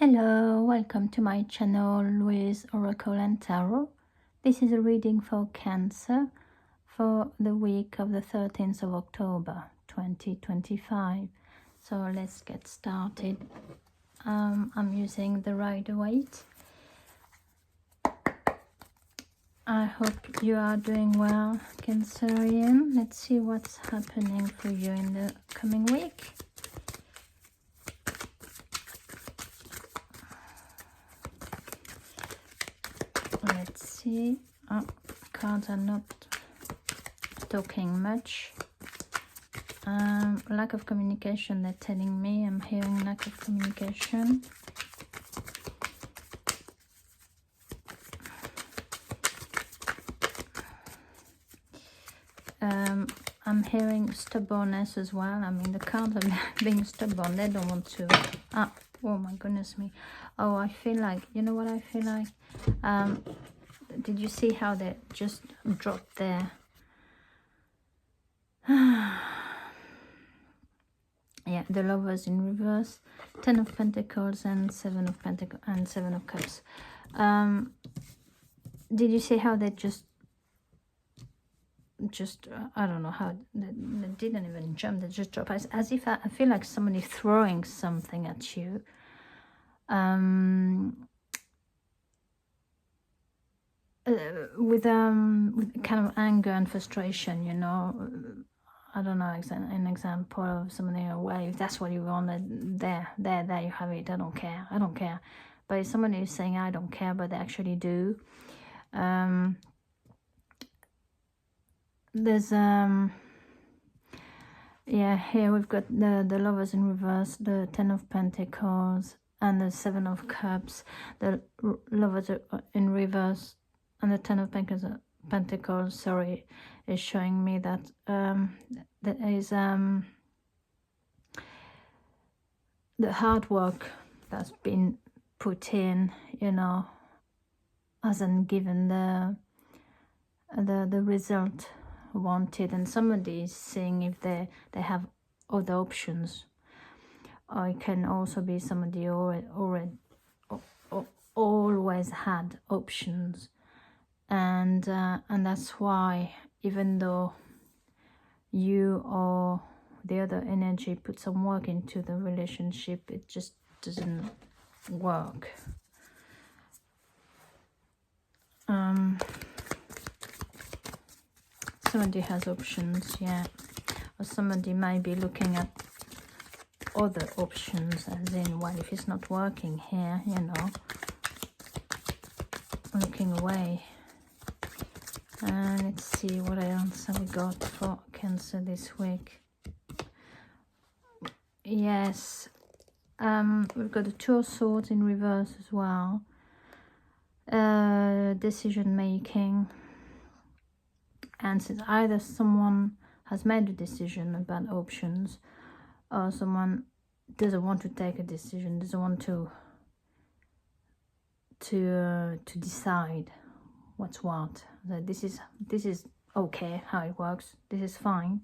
Hello, welcome to my channel Louise Oracle and Tarot. This is a reading for Cancer for the week of the 13th of October 2025. So let's get started. I'm using the Rider-Waite. I hope you are doing well, Cancerian. Let's see what's happening for you in the coming week. Let's see. Oh, cards are not talking much. Lack of communication, they're telling me. I'm hearing lack of communication. I'm hearing stubbornness as well. I mean, the cards are being stubborn. They don't want to. Oh my goodness me. Oh, I feel like, you know what I feel like? Did you see how they just dropped there? Yeah, the Lovers in reverse, 10 of Pentacles and 7 of Pentacles and 7 of Cups. Did you see how they just I don't know how they didn't even jump, they just dropped, as if I feel like somebody throwing something at you. With kind of anger and frustration, you know. I don't know, an example of somebody away. If that's what you wanted, there you have it. I don't care. But if somebody is saying I don't care, but they actually do. There's yeah, here we've got the Lovers in reverse, the 10 of Pentacles and the 7 of Cups. The Lovers in reverse and the 10 of Pentacles, sorry, is showing me that there is the hard work that's been put in, you know, hasn't given the result wanted, and somebody is seeing if they have other options. Or it can also be somebody always had options, and that's why, even though you or the other energy put some work into the relationship, it just doesn't work. Somebody has options, yeah, or somebody might be looking at other options, as in, well, if it's not working here, you know, looking away. And let's see what else have we got for Cancer this week. Yes, we've got the 2 of Swords in reverse as well. Decision making, and since either someone has made a decision about options, or someone doesn't want to take a decision, doesn't want to decide what's what. That this is okay how it works, this is fine.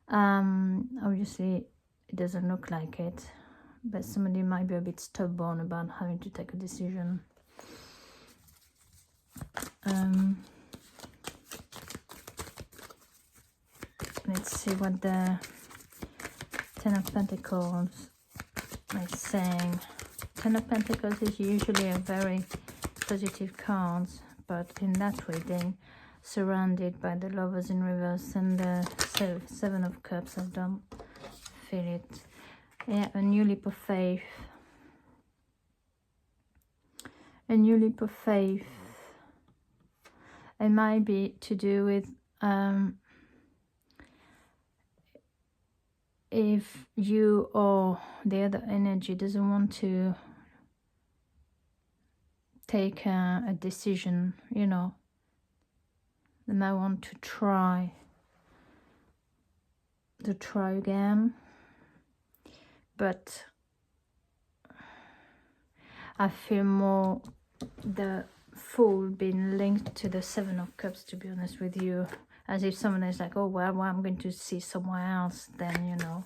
Obviously it doesn't look like it, but somebody might be a bit stubborn about having to take a decision. Let's see what the 10 of Pentacles is saying. 10 of Pentacles is usually a very positive card, but in that reading, surrounded by the Lovers in reverse and the 7 of Cups, I don't feel it. Yeah, a new leap of faith. A new leap of faith. It might be to do with if you or the other energy doesn't want to take a decision, you know, they might want to try again. But I feel more the Fool being linked to the 7 of Cups, to be honest with you. As if someone is like, oh, well, I'm going to see somewhere else then, you know.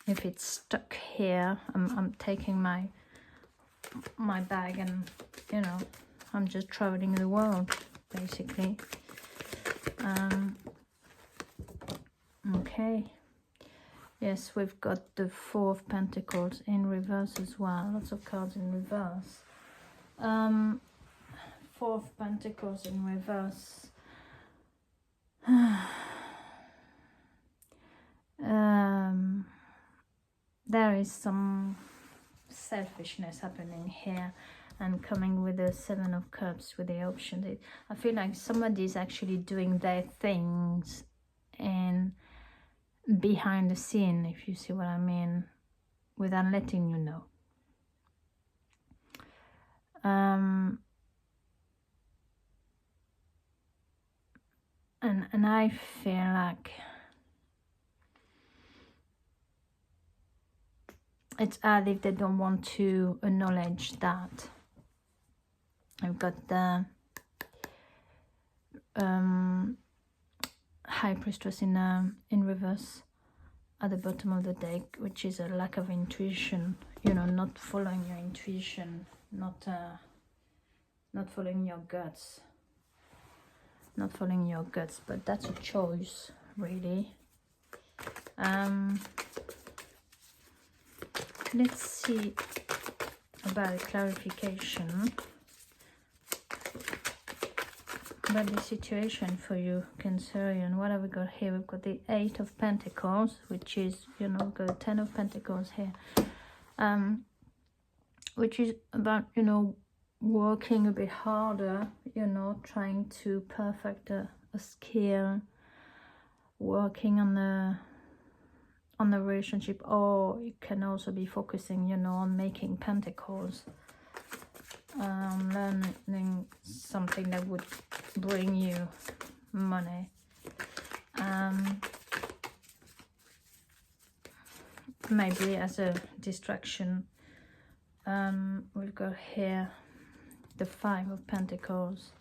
if it's stuck here, I'm taking my bag and, you know, I'm just traveling the world, basically. Okay. Yes, we've got the Four of Pentacles in reverse as well. Lots of cards in reverse. Four of Pentacles in reverse. There is some selfishness happening here, and coming with the Seven of Cups with the option. I feel like somebody's actually doing their things and behind the scene, if you see what I mean, without letting you know. And I feel like it's as if they don't want to acknowledge that. I've got the High Priestess in reverse at the bottom of the deck, which is a lack of intuition, you know, not following your intuition, not following your guts, but that's a choice, really. Let's see about a clarification about the situation for you, Cancerian. What have we got here? We've got the Eight of Pentacles, which is, you know, we've got the Ten of Pentacles here, which is about, you know, working a bit harder, you know, trying to perfect a skill, working on the relationship, or it can also be focusing, you know, on making pentacles, learning something that would bring you money. Maybe as a distraction. We've got here the Five of Pentacles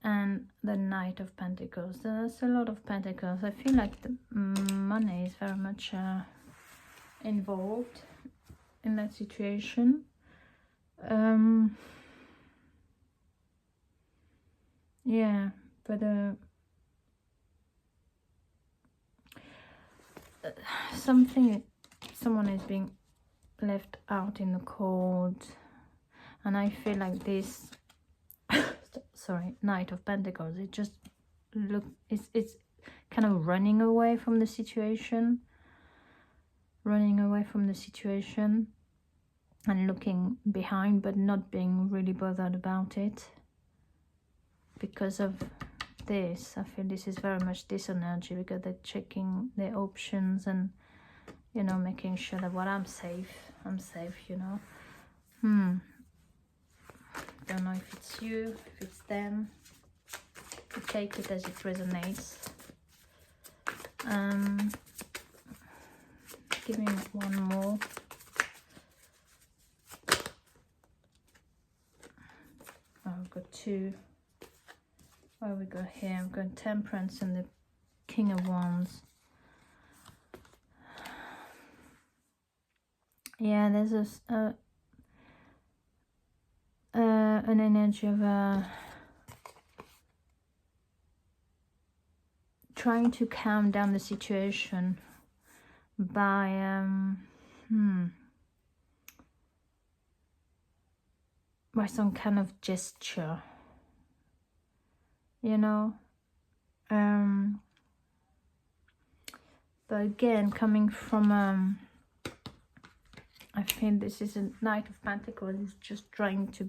and the Knight of Pentacles. There's a lot of pentacles. I feel like the money is very much involved in that situation. Yeah, but someone is being left out in the cold, and I feel like this sorry, Knight of Pentacles, it just it's kind of running away from the situation, and looking behind, but not being really bothered about it. Because of this, I feel this is very much this energy, because they're checking their options and, you know, making sure that, well, I'm safe, you know. Don't know if it's you, if it's them. You take it as it resonates. Give me one more. Oh, I've got two. What have we got here? I've got Temperance and the King of Wands. Yeah, there's an energy of trying to calm down the situation by some kind of gesture, you know. But again, coming from I think this is a Knight of Pentacles, is just trying to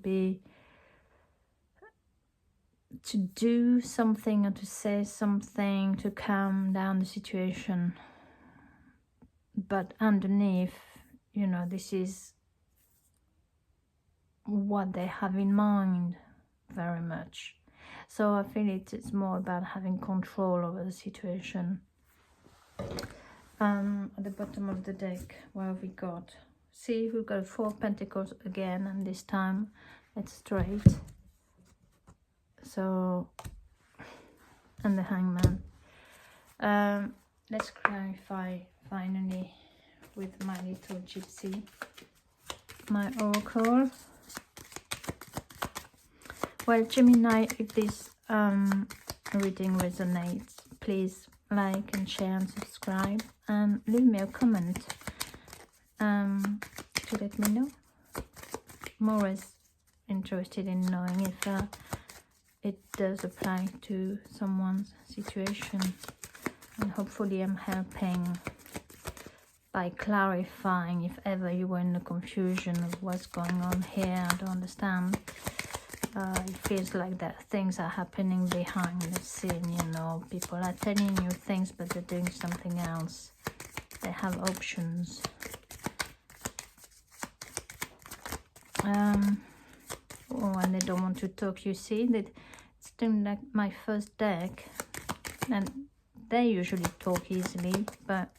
do something or to say something to calm down the situation. But underneath, you know, this is what they have in mind very much. So I feel it's more about having control over the situation. At the bottom of the deck, what have we got? See, we've got Four of Pentacles again, and this time it's straight. So, and the Hangman. Let's clarify finally with my little gypsy, my oracle. Well, Gemini, if this reading resonates, please like and share and subscribe, and leave me a comment to let me know. I'm always interested in knowing if it does apply to someone's situation, and hopefully I'm helping by clarifying if ever you were in the confusion of what's going on here. I don't understand. It feels like that things are happening behind the scene, you know. People are telling you things, but they're doing something else. They have options. Oh, and they don't want to talk, you see. It's doing like my first deck. And they usually talk easily, but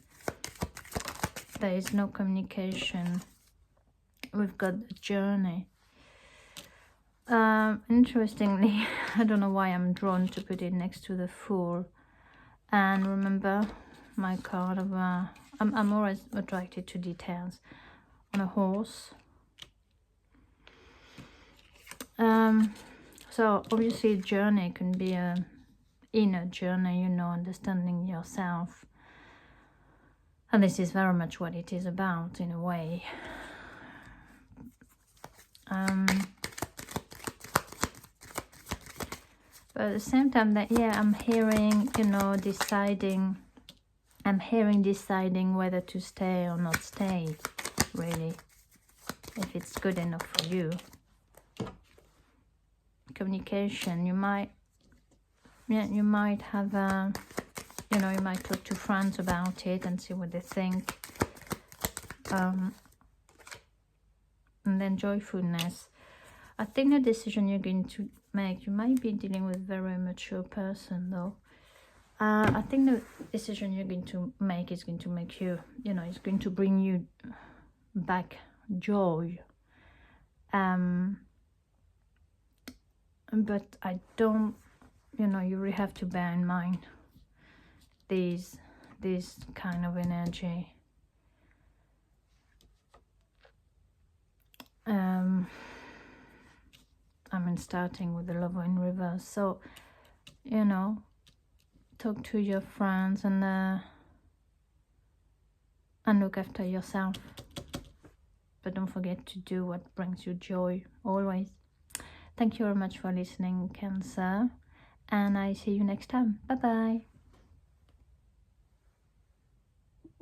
there is no communication. We've got the journey. Interestingly, I don't know why I'm drawn to put it next to the Fool. And remember my card of I'm always attracted to details. On a horse. So obviously journey can be a inner journey, you know, understanding yourself. And this is very much what it is about, in a way. But at the same time, that, yeah, I'm hearing, you know, deciding whether to stay or not stay, really, if it's good enough for you. Communication, you might have you know, you might talk to friends about it and see what they think. And then joyfulness. I think the decision you're going to make, you might be dealing with a very mature person, though. I think the decision you're going to make is going to make you, you know, it's going to bring you back joy. But I don't, you know, you really have to bear in mind this kind of energy. I mean, starting with the Lover in reverse. So, you know, talk to your friends and look after yourself. But don't forget to do what brings you joy, always. Thank you very much for listening, Cancer. And I see you next time. Bye-bye.